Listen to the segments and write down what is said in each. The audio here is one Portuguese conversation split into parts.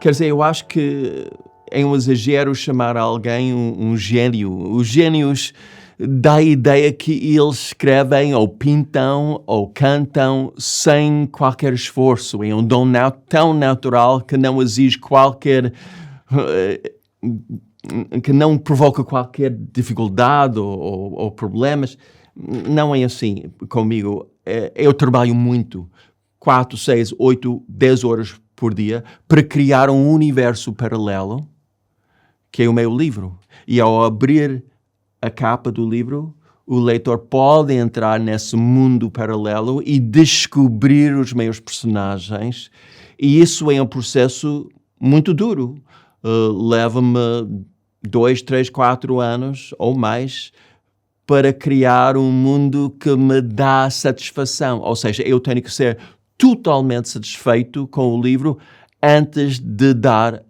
Quer dizer, eu acho que é um exagero chamar alguém um gênio. Os gênios dá a ideia que eles escrevem ou pintam ou cantam sem qualquer esforço. É um dom tão natural que não exige que não provoca qualquer dificuldade ou problemas. Não é assim comigo. Eu trabalho muito, 4, 6, 8, 10 horas por dia, para criar um universo paralelo, que é o meu livro. E ao abrir a capa do livro, o leitor pode entrar nesse mundo paralelo e descobrir os meus personagens. E isso é um processo muito duro. Leva-me 2, 3, 4 anos ou mais para criar um mundo que me dá satisfação. Ou seja, eu tenho que ser totalmente satisfeito com o livro antes de dar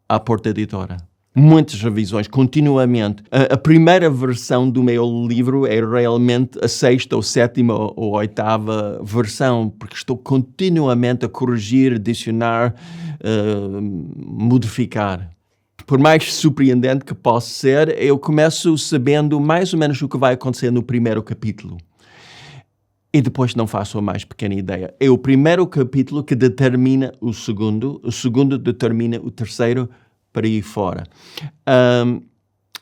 à Porta Editora. Muitas revisões, continuamente. A primeira versão do meu livro é realmente a 6ª ou 7ª ou 8ª versão, porque estou continuamente a corrigir, adicionar, modificar. Por mais surpreendente que possa ser, eu começo sabendo mais ou menos o que vai acontecer no primeiro capítulo. E depois não faço a mais pequena ideia. É o primeiro capítulo que determina o segundo determina o terceiro, para ir fora.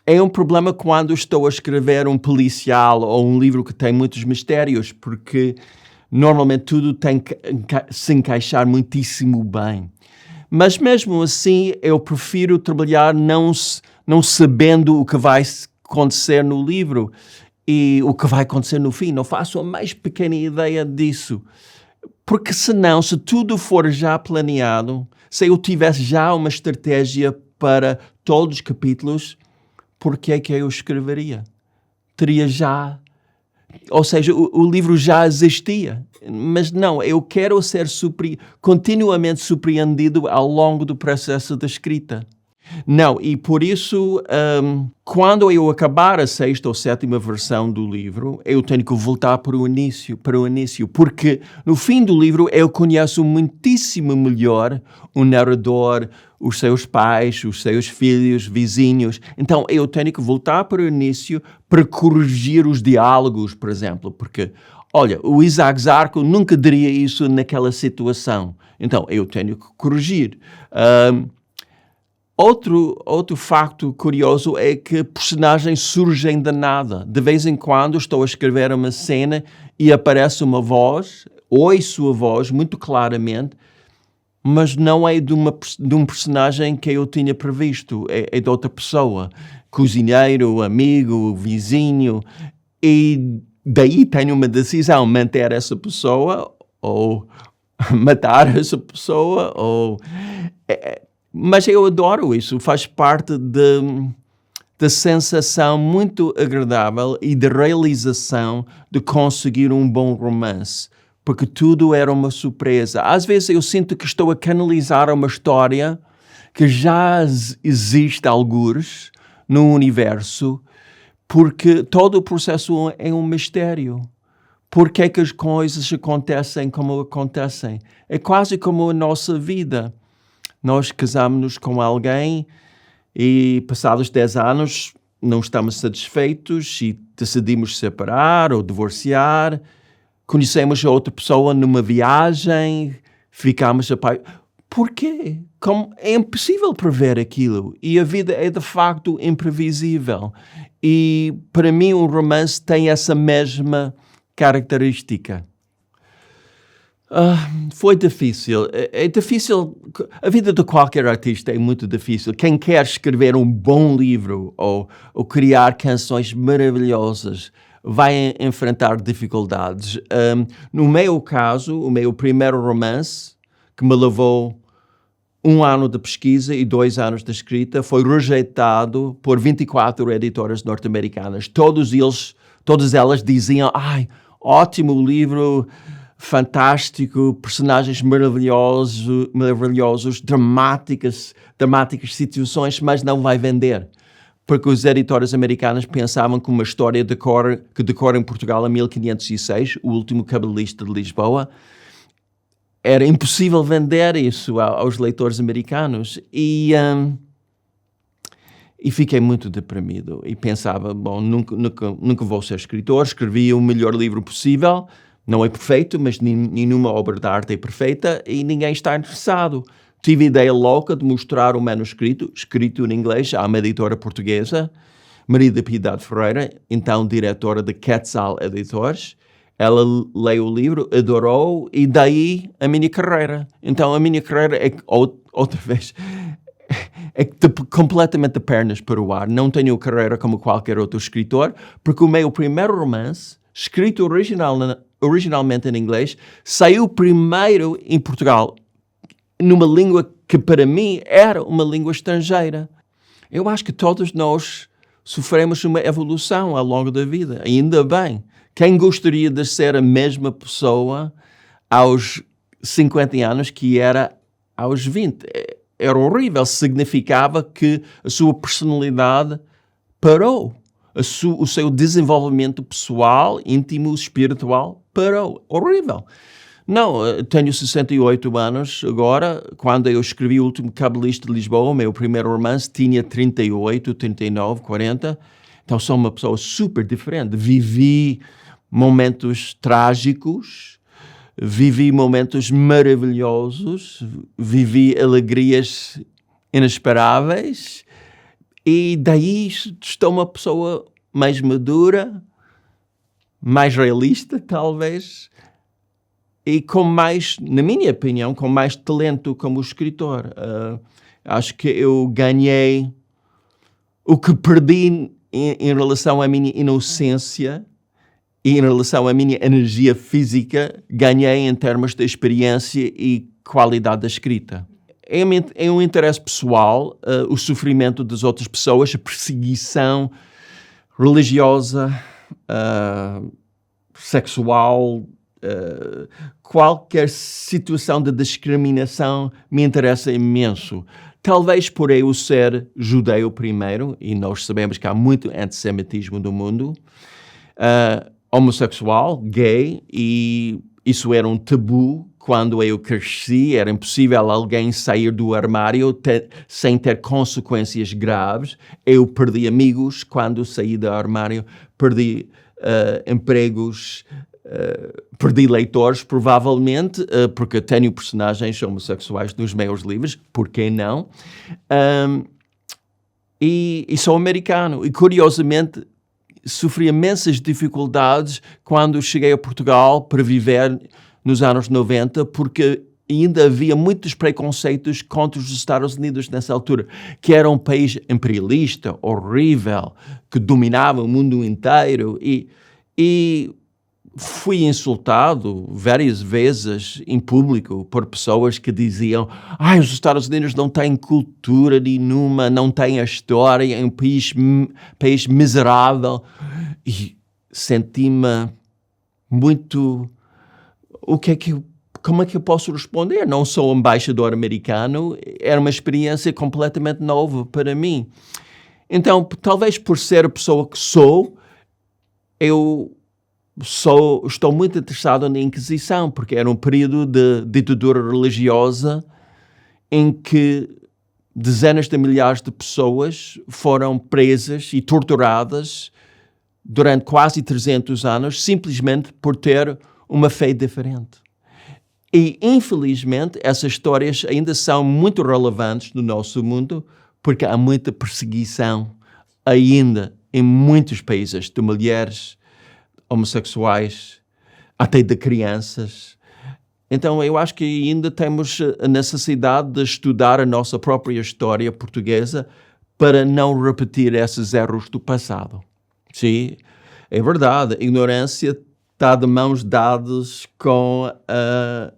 É um problema quando estou a escrever um policial ou um livro que tem muitos mistérios, porque normalmente tudo tem que se encaixar muitíssimo bem. Mas mesmo assim, eu prefiro trabalhar não sabendo o que vai acontecer no livro e o que vai acontecer no fim. Não faço a mais pequena ideia disso. Porque senão, se tudo for já planeado, se eu tivesse já uma estratégia para todos os capítulos, por que é que eu escreveria? Teria já... Ou seja, o livro já existia. Mas não, eu quero ser continuamente surpreendido ao longo do processo de escrita. Não, e por isso, quando eu acabar a 6ª ou 7ª versão do livro, eu tenho que voltar para o início, porque no fim do livro eu conheço muitíssimo melhor o narrador, os seus pais, os seus filhos, vizinhos. Então eu tenho que voltar para o início para corrigir os diálogos, por exemplo, porque, olha, o Isaac Zarco nunca diria isso naquela situação. Então eu tenho que corrigir. Outro facto curioso é que personagens surgem de nada. De vez em quando estou a escrever uma cena e aparece uma voz, ouço a voz muito claramente, mas não é de um personagem que eu tinha previsto, é de outra pessoa. Cozinheiro, amigo, vizinho. E daí tenho uma decisão, manter essa pessoa ou matar essa pessoa ou... Mas eu adoro isso, faz parte da sensação muito agradável e da realização de conseguir um bom romance, porque tudo era uma surpresa. Às vezes eu sinto que estou a canalizar uma história que já existe algures no universo, porque todo o processo é um mistério. Por que é que as coisas acontecem como acontecem? É quase como a nossa vida. Nós casamos-nos com alguém e, passados 10 anos, não estamos satisfeitos e decidimos separar ou divorciar. Conhecemos a outra pessoa numa viagem, ficamos apaixonados. Porquê? É impossível prever aquilo. E a vida é, de facto, imprevisível. E, para mim, um romance tem essa mesma característica. Foi difícil. É difícil. A vida de qualquer artista é muito difícil. Quem quer escrever um bom livro ou criar canções maravilhosas vai enfrentar dificuldades. No meu caso, o meu primeiro romance, que me levou 1 ano de pesquisa e 2 anos de escrita, foi rejeitado por 24 editoras norte-americanas. Todas elas diziam: ai, ótimo livro, fantástico, personagens maravilhosos, dramáticas situações, mas não vai vender. Porque os editores americanos pensavam que uma história que decora em Portugal em 1506, o último cabalista de Lisboa, era impossível vender isso aos leitores americanos. E fiquei muito deprimido e pensava, bom, nunca vou ser escritor. Escrevi o melhor livro possível, não é perfeito, mas nenhuma obra de arte é perfeita e ninguém está interessado. Tive a ideia louca de mostrar o manuscrito, escrito em inglês, a uma editora portuguesa, Maria da Piedade Ferreira, então diretora de Quetzal Editores. Ela leu o livro, adorou, e daí a minha carreira. Então a minha carreira é, outra vez, é completamente de pernas para o ar. Não tenho carreira como qualquer outro escritor, porque o meu primeiro romance, escrito originalmente em inglês, saiu primeiro em Portugal, numa língua que para mim era uma língua estrangeira. Eu acho que todos nós sofremos uma evolução ao longo da vida, ainda bem. Quem gostaria de ser a mesma pessoa aos 50 anos que era aos 20? Era horrível, significava que a sua personalidade parou. O seu desenvolvimento pessoal, íntimo, espiritual, parou. Horrível. Não, tenho 68 anos agora. Quando eu escrevi O Último Cabelista de Lisboa, o meu primeiro romance, tinha 38, 39, 40. Então sou uma pessoa super diferente. Vivi momentos trágicos, vivi momentos maravilhosos, vivi alegrias inesperáveis e daí estou uma pessoa mais madura, mais realista, talvez, e com mais, na minha opinião, com mais talento como escritor. Acho que eu ganhei o que perdi em relação à minha inocência e em relação à minha energia física, ganhei em termos de experiência e qualidade da escrita. É um interesse pessoal, o sofrimento das outras pessoas, a perseguição religiosa, sexual, qualquer situação de discriminação me interessa imenso. Talvez por eu ser judeu primeiro, e nós sabemos que há muito antissemitismo no mundo, homossexual, gay, e isso era um tabu quando eu cresci. Era impossível alguém sair do armário sem ter consequências graves. Eu perdi amigos quando saí do armário, perdi empregos, perdi leitores, provavelmente, porque tenho personagens homossexuais nos meus livros, por que não? E sou americano, e curiosamente sofri imensas dificuldades quando cheguei a Portugal para viver nos anos 90, porque ainda havia muitos preconceitos contra os Estados Unidos nessa altura, que era um país imperialista, horrível, que dominava o mundo inteiro, e fui insultado várias vezes em público por pessoas que diziam: os Estados Unidos não têm cultura nenhuma, não têm a história, é um país miserável. E senti-me muito... Como é que eu posso responder? Não sou embaixador americano, era uma experiência completamente nova para mim. Então, talvez por ser a pessoa que sou, estou muito interessado na Inquisição, porque era um período de ditadura religiosa em que dezenas de milhares de pessoas foram presas e torturadas durante quase 300 anos, simplesmente por ter uma fé diferente. E, infelizmente, essas histórias ainda são muito relevantes no nosso mundo, porque há muita perseguição ainda em muitos países de mulheres, homossexuais, até de crianças. Então eu acho que ainda temos a necessidade de estudar a nossa própria história portuguesa para não repetir esses erros do passado. Sim, é verdade, a ignorância está de mãos dadas com a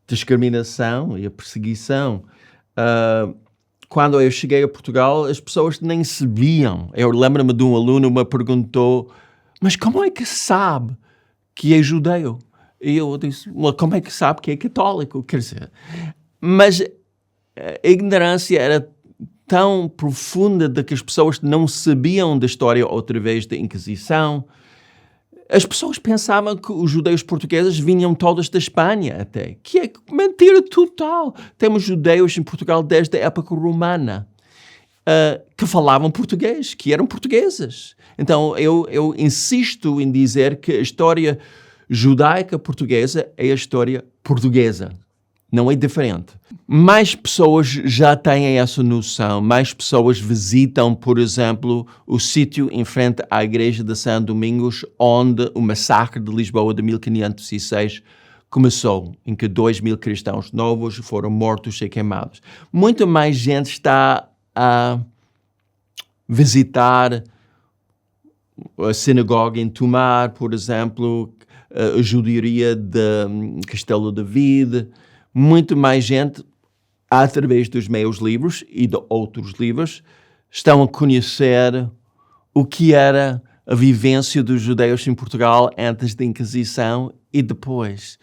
discriminação e a perseguição. Quando eu cheguei a Portugal, as pessoas nem sabiam. Eu lembro-me de um aluno que me perguntou: mas como é que sabe que é judeu? E eu disse: como é que sabe que é católico? Quer dizer, mas a ignorância era tão profunda de que as pessoas não sabiam da história outra vez da Inquisição. As pessoas pensavam que os judeus portugueses vinham todos da Espanha até, que é mentira total. Temos judeus em Portugal desde a época romana, que falavam português, que eram portugueses. Então eu insisto em dizer que a história judaica portuguesa é a história portuguesa. Não é diferente. Mais pessoas já têm essa noção. Mais pessoas visitam, por exemplo, o sítio em frente à igreja de São Domingos, onde o massacre de Lisboa de 1506 começou, em que 2.000 cristãos novos foram mortos e queimados. Muita mais gente está a visitar a sinagoga em Tomar, por exemplo, a judiaria de Castelo de David. Muito mais gente, através dos meus livros e de outros livros, estão a conhecer o que era a vivência dos judeus em Portugal antes da Inquisição e depois.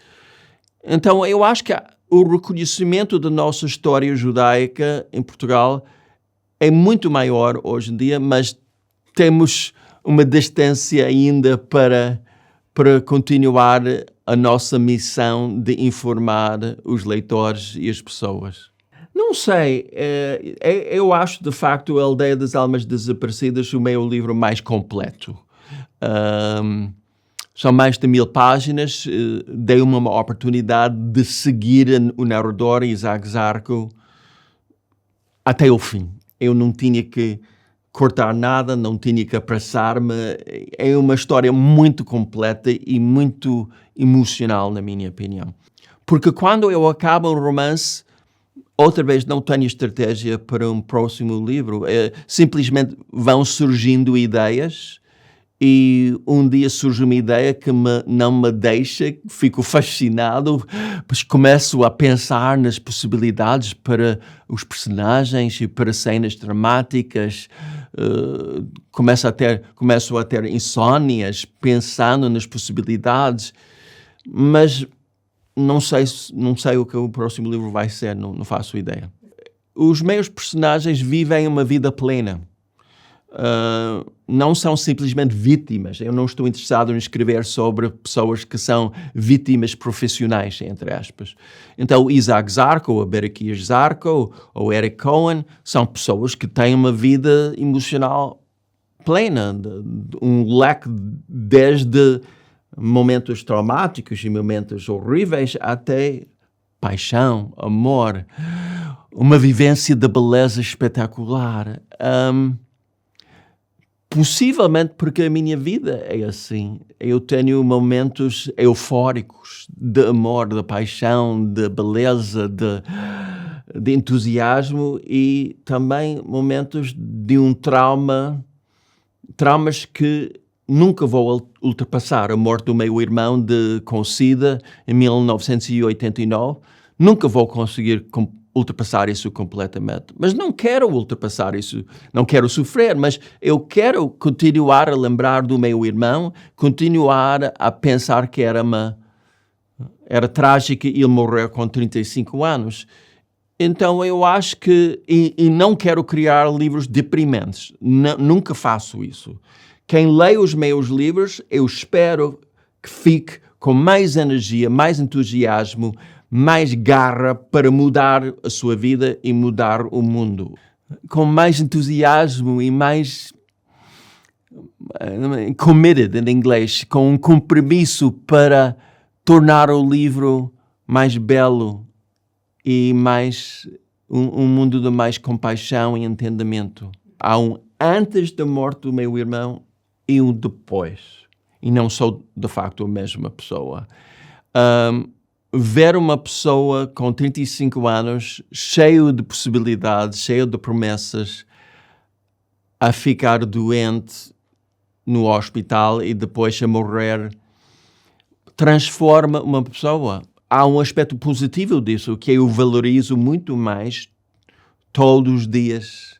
Então, eu acho que o reconhecimento da nossa história judaica em Portugal é muito maior hoje em dia, mas temos uma distância ainda para continuar a nossa missão de informar os leitores e as pessoas. Não sei, eu acho de facto a Aldeia das Almas Desaparecidas o meu livro mais completo. São mais de 1000 páginas, dei-me uma oportunidade de seguir o narrador Isaac Zarco até o fim. Eu não tinha que cortar nada, não tinha que apressar-me. É uma história muito completa e muito emocional, na minha opinião. Porque quando eu acabo um romance, outra vez não tenho estratégia para um próximo livro. Simplesmente vão surgindo ideias e um dia surge uma ideia que não me deixa, fico fascinado, pois começo a pensar nas possibilidades para os personagens e para cenas dramáticas. Começo a ter insónias pensando nas possibilidades, mas não sei o que o próximo livro vai ser, não faço ideia. Os meus personagens vivem uma vida plena. Não são simplesmente vítimas. Eu não estou interessado em escrever sobre pessoas que são vítimas profissionais, entre aspas. Então, Isaac Zarco, ou Berechias Zarco, ou Eric Cohen, são pessoas que têm uma vida emocional plena, um leque desde momentos traumáticos e momentos horríveis até paixão, amor, uma vivência de beleza espetacular. Possivelmente porque a minha vida é assim. Eu tenho momentos eufóricos de amor, de paixão, de beleza, de entusiasmo e também momentos de um traumas que nunca vou ultrapassar. A morte do meu irmão com SIDA em 1989. Nunca vou conseguir ultrapassar isso completamente. Mas não quero ultrapassar isso, não quero sofrer, mas eu quero continuar a lembrar do meu irmão, continuar a pensar que era trágico ele morrer com 35 anos. Então eu acho que, e não quero criar livros deprimentes, nunca faço isso. Quem lê os meus livros, eu espero que fique com mais energia, mais entusiasmo, mais garra para mudar a sua vida e mudar o mundo. Com mais entusiasmo e mais committed, em inglês, com um compromisso para tornar o livro mais belo e mais um mundo de mais compaixão e entendimento. Há um antes da morte do meu irmão e um depois. E não sou, de facto, a mesma pessoa. Ver uma pessoa com 35 anos, cheio de possibilidades, cheio de promessas, a ficar doente no hospital e depois a morrer, transforma uma pessoa. Há um aspecto positivo disso, que eu valorizo muito mais todos os dias,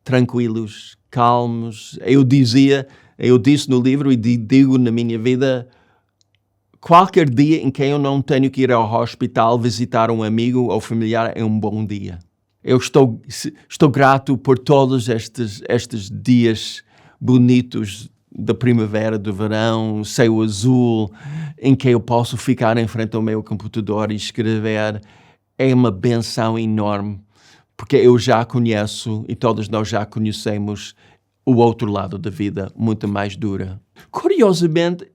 tranquilos, calmos. Eu disse no livro e digo na minha vida, qualquer dia em que eu não tenho que ir ao hospital visitar um amigo ou familiar é um bom dia. Eu estou grato por todos estes dias bonitos da primavera, do verão, céu azul, em que eu posso ficar em frente ao meu computador e escrever, é uma benção enorme, porque eu já conheço, e todos nós já conhecemos, o outro lado da vida, muito mais dura. Curiosamente,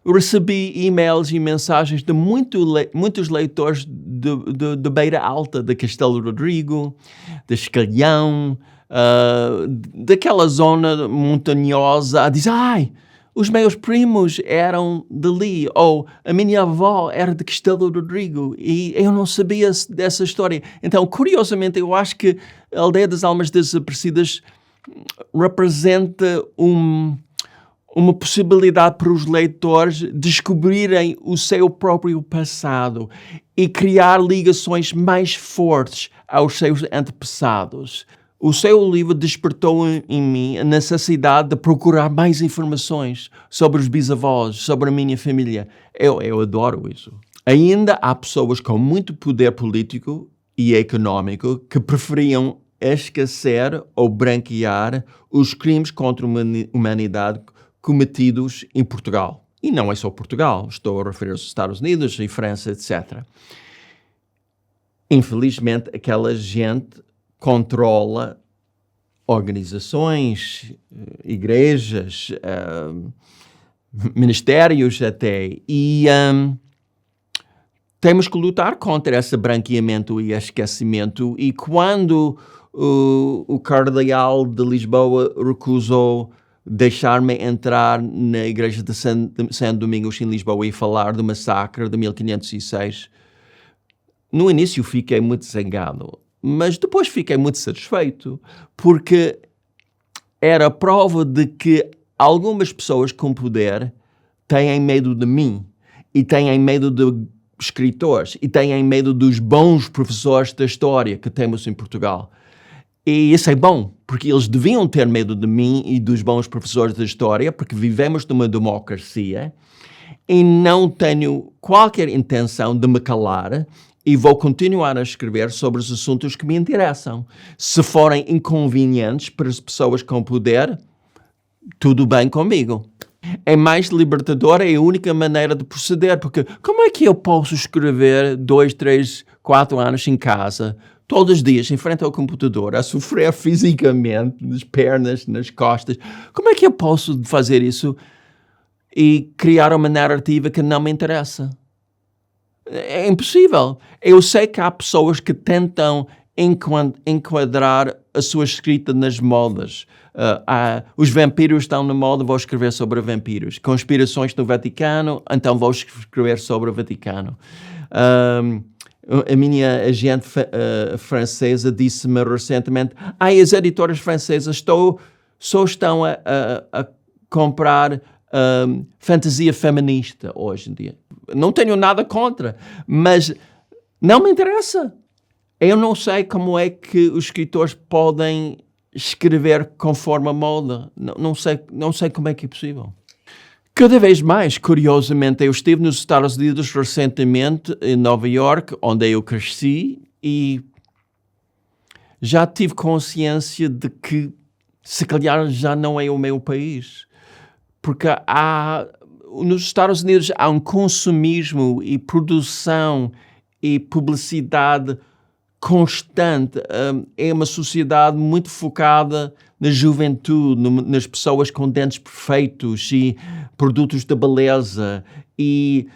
recebi e-mails e mensagens de muitos leitores de Beira Alta, de Castelo Rodrigo, de Escalhão, daquela zona montanhosa, a dizer, os meus primos eram dali, ou a minha avó era de Castelo Rodrigo, e eu não sabia dessa história. Então, curiosamente, eu acho que a Aldeia das Almas Desaparecidas representa uma possibilidade para os leitores descobrirem o seu próprio passado e criar ligações mais fortes aos seus antepassados. O seu livro despertou em mim a necessidade de procurar mais informações sobre os bisavós, sobre a minha família. Eu adoro isso. Ainda há pessoas com muito poder político e econômico que preferiam esquecer ou branquear os crimes contra a humanidade cometidos em Portugal. E não é só Portugal, estou a referir aos Estados Unidos e França, etc. Infelizmente, aquela gente controla organizações, igrejas, ministérios até, e temos que lutar contra esse branqueamento e esquecimento, e quando o cardeal de Lisboa recusou deixar-me entrar na igreja de São Domingos em Lisboa e falar do massacre de 1506, no início fiquei muito zangado, mas depois fiquei muito satisfeito, porque era prova de que algumas pessoas com poder têm medo de mim, e têm medo de escritores, e têm medo dos bons professores da história que temos em Portugal. E isso é bom, porque eles deviam ter medo de mim e dos bons professores da história, porque vivemos numa democracia, e não tenho qualquer intenção de me calar, e vou continuar a escrever sobre os assuntos que me interessam. Se forem inconvenientes para as pessoas com poder, tudo bem comigo. É mais libertador, é a única maneira de proceder, porque como é que eu posso escrever 2, 3, 4 anos em casa, todos os dias, em frente ao computador, a sofrer fisicamente, nas pernas, nas costas? Como é que eu posso fazer isso e criar uma narrativa que não me interessa? É impossível. Eu sei que há pessoas que tentam enquadrar a sua escrita nas modas. Os vampiros estão na moda, vou escrever sobre vampiros. Conspirações no Vaticano, então vou escrever sobre o Vaticano. A minha agente francesa disse-me recentemente, as editoras francesas só estão a comprar fantasia feminista hoje em dia. Não tenho nada contra, mas não me interessa. Eu não sei como é que os escritores podem escrever conforme a moda. Não sei como é que é possível. Cada vez mais, curiosamente, eu estive nos Estados Unidos recentemente, em Nova York, onde eu cresci, e já tive consciência de que, se calhar, já não é o meu país. Porque nos Estados Unidos há um consumismo e produção e publicidade constante. É uma sociedade muito focada na juventude, nas pessoas com dentes perfeitos e produtos de beleza, e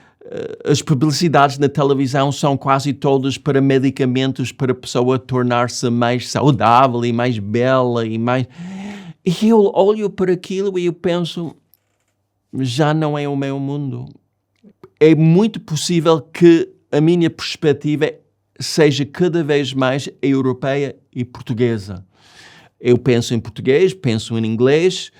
as publicidades na televisão são quase todas para medicamentos para a pessoa tornar-se mais saudável e mais bela e mais... E eu olho para aquilo e eu penso, já não é o meu mundo. É muito possível que a minha perspectiva seja cada vez mais europeia e portuguesa. Eu penso em português, penso em inglês,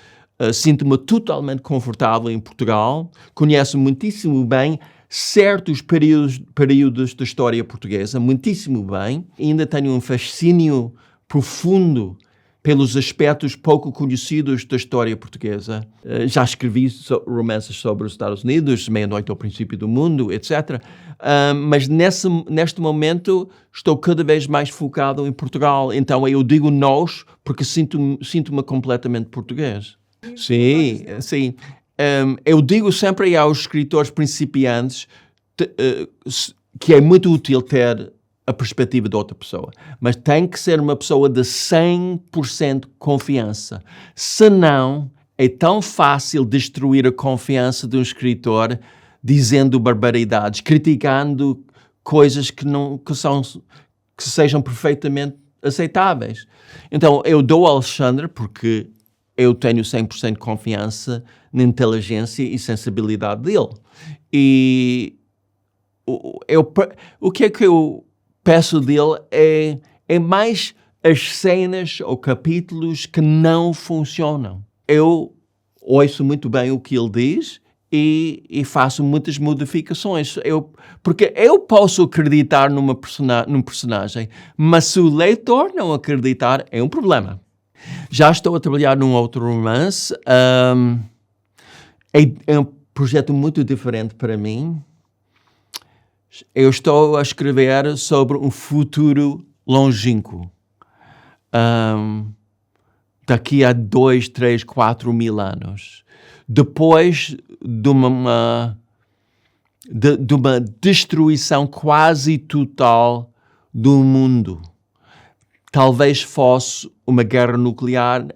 sinto-me totalmente confortável em Portugal, conheço muitíssimo bem certos períodos da história portuguesa, muitíssimo bem, ainda tenho um fascínio profundo pelos aspectos pouco conhecidos da história portuguesa. Já escrevi romances sobre os Estados Unidos, Meia-Noite ao Princípio do Mundo, etc. Mas neste momento estou cada vez mais focado em Portugal. Então eu digo nós porque sinto-me completamente português. Sim, sim. Eu digo sempre aos escritores principiantes que é muito útil ter a perspectiva de outra pessoa, mas tem que ser uma pessoa de 100% confiança. Senão, é tão fácil destruir a confiança de um escritor dizendo barbaridades, criticando coisas que sejam perfeitamente aceitáveis. Então, eu dou ao Alexandre porque eu tenho 100% de confiança na inteligência e sensibilidade dele. E o que é que eu peço dele é mais as cenas ou capítulos que não funcionam. Eu ouço muito bem o que ele diz e faço muitas modificações. Porque eu posso acreditar num personagem, mas se o leitor não acreditar, é um problema. Já estou a trabalhar num outro romance. É um projeto muito diferente para mim. Eu estou a escrever sobre um futuro longínquo. Daqui a 2, 3, 4 mil anos. Depois de uma destruição quase total do mundo. Talvez fosse uma guerra nuclear,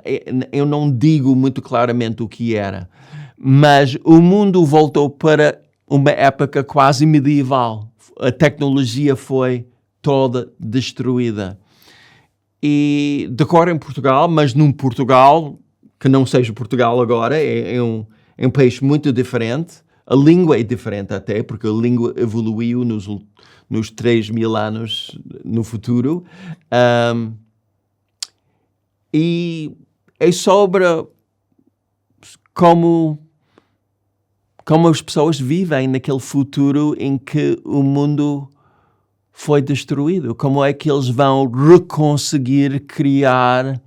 eu não digo muito claramente o que era, mas o mundo voltou para uma época quase medieval. A tecnologia foi toda destruída. E decorre em Portugal, mas num Portugal que não seja Portugal agora, é um país muito diferente. A língua é diferente até, porque a língua evoluiu nos 3 mil anos no futuro. E é sobre como as pessoas vivem naquele futuro em que o mundo foi destruído. Como é que eles vão reconseguir criar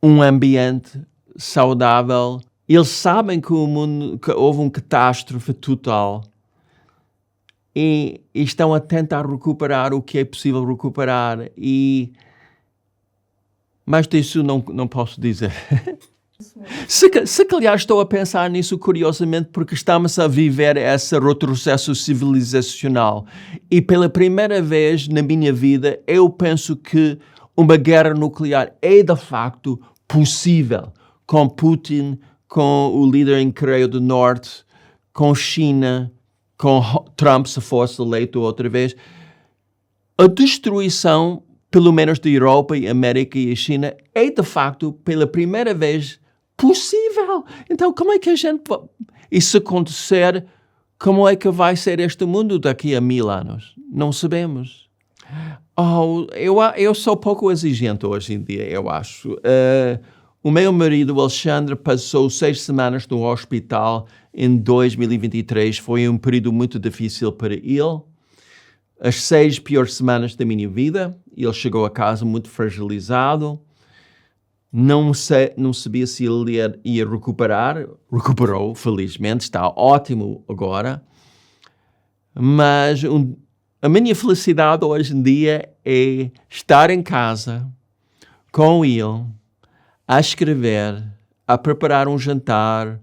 um ambiente saudável? Eles sabem que houve uma catástrofe total e estão a tentar recuperar o que é possível recuperar. Mais disso não posso dizer. Se calhar estou a pensar nisso curiosamente porque estamos a viver esse retrocesso civilizacional e pela primeira vez na minha vida eu penso que uma guerra nuclear é de facto possível com Putin, com o líder em Coreia do Norte, com China, com Trump se fosse eleito outra vez. A destruição, pelo menos da Europa, e América e a China, é de facto pela primeira vez possível. Então, como é que a gente... E se acontecer, como é que vai ser este mundo daqui a 1000 anos? Não sabemos. Eu sou pouco exigente hoje em dia, eu acho. O meu marido, Alexandre, passou 6 semanas no hospital em 2023. Foi um período muito difícil para ele. As 6 piores semanas da minha vida. Ele chegou a casa muito fragilizado. Não sabia se ele ia recuperar. Recuperou, felizmente. Está ótimo agora. Mas a minha felicidade hoje em dia é estar em casa com ele, a escrever, a preparar um jantar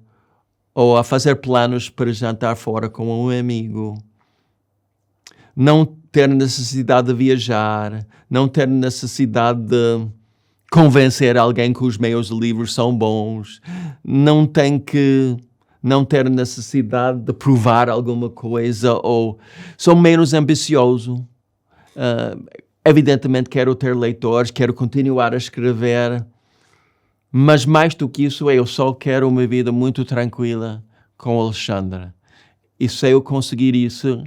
ou a fazer planos para jantar fora com um amigo. Não ter necessidade de viajar, não ter necessidade de convencer alguém que os meus livros são bons, não ter necessidade de provar alguma coisa ou sou menos ambicioso. Evidentemente quero ter leitores, quero continuar a escrever, mas mais do que isso eu só quero uma vida muito tranquila com Alexandre. E se eu conseguir isso,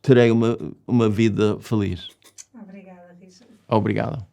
terei uma vida feliz. Obrigada, Richard. Obrigado.